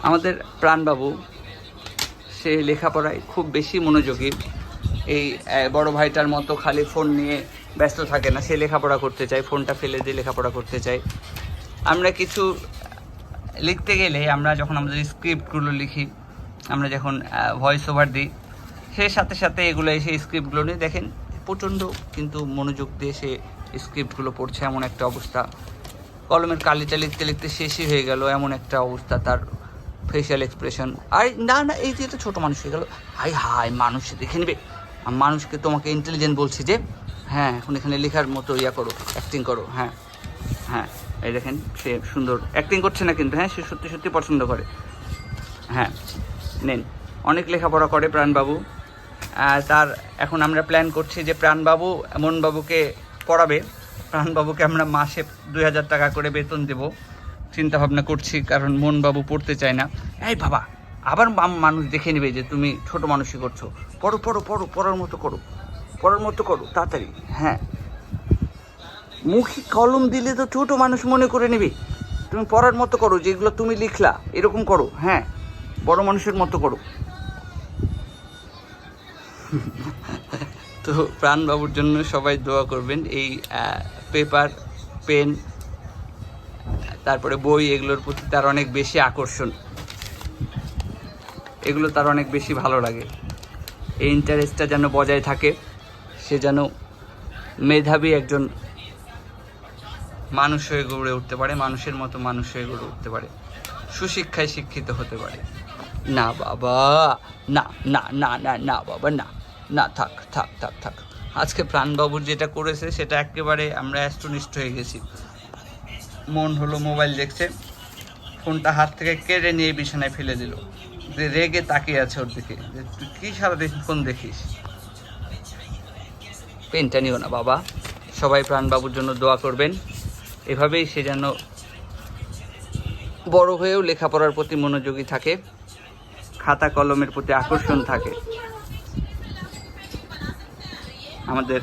আমাদের প্রাণবাবু সে লেখাপড়ায় খুব বেশি মনোযোগী। এই বড় ভাইটার মতো খালি ফোন নিয়ে ব্যস্ত থাকে না, সে লেখাপড়া করতে চায়, ফোনটা ফেলে দিয়ে লেখাপড়া করতে চায়। আমরা কিছু লিখতে গেলে, আমরা যখন আমাদের স্ক্রিপ্টগুলো লিখি, আমরা যখন ভয়েস ওভার দিই, সে সাথে সাথে এগুলো এসে স্ক্রিপ্টগুলো নিয়ে দেখেন প্রচণ্ড কিন্তু মনোযোগ দিয়ে সে স্ক্রিপ্টগুলো পড়ছে, এমন একটা অবস্থা। কলমের কালিটা লিখতে লিখতে শেষই হয়ে গেল, এমন একটা অবস্থা তার ফেশিয়াল এক্সপ্রেশন। আর না না, এই যে ছোটো মানুষ হয়ে গেল, হাই হাই, মানুষ দেখে নেবে। মানুষকে তোমাকে ইন্টেলিজেন্ট বলছি যে, হ্যাঁ এখন এখানে লেখার মতো ইয়া করো, অ্যাক্টিং করো। হ্যাঁ হ্যাঁ, এই দেখেন সে সুন্দর অ্যাক্টিং করছে না কিন্তু, হ্যাঁ সে সত্যি সত্যি পছন্দ করে। হ্যাঁ নেন, অনেক লেখাপড়া করে প্রাণবাবু। তার এখন আমরা প্ল্যান করছি যে প্রাণবাবু মনবাবুকে পড়াবে। প্রাণবাবুকে আমরা মাসে 2000 টাকা করে বেতন দেব চিন্তা ভাবনা করছি, কারণ মনবাবু পড়তে চায় না। এই বাবা, আবার মানুষ দেখে নেবে যে তুমি ছোট মানুষই করছো। পড়ো পড়ো পড়ো, পড়ার মতো করো, পড়ার মতো করো তাড়াতাড়ি। হ্যাঁ, মুখে কলম দিলে তো ছোট মানুষ মনে করে নেবে। তুমি পড়ার মতো করো, যেগুলো তুমি লিখলা এরকম করো। হ্যাঁ, বড় মানুষের মতো করো। তো প্রাণবাবুর জন্য সবাই দোয়া করবেন। এই পেপার, পেন, তারপরে বই, এগুলোর প্রতি তার অনেক বেশি আকর্ষণ, এগুলো তার অনেক বেশি ভালো লাগে। এই ইন্টারেস্টটা যেন বজায় থাকে, সে যেন মেধাবী একজন মানুষ হয়ে গড়ে উঠতে পারে, মানুষের মতো মানুষ হয়ে গড়ে উঠতে পারে, সুশিক্ষায় শিক্ষিত হতে পারে। না বাবা, না না না না না বাবা, না না, থাক থাক থাক থাক। আজকে প্রাণবাবুর যেটা করেছে সেটা একেবারে আমরা অ্যাস্টনিষ্ট হয়ে গেছি। মন হলো মোবাইল দেখছে, ফোনটা হাত থেকে কেড়ে নিয়ে বিছানায় ফেলে দিল, যে রেগে তাকিয়ে আছে ওর দিকে, যে তুই কী সারাদিন ফোন দেখিস। পেনটা নিও না বাবা। সবাই প্রাণবাবুর জন্য দোয়া করবেন, এভাবেই সে যেন বড় হয়েও লেখাপড়ার প্রতি মনোযোগী থাকে, খাতা কলমের প্রতি আকর্ষণ থাকে। আমাদের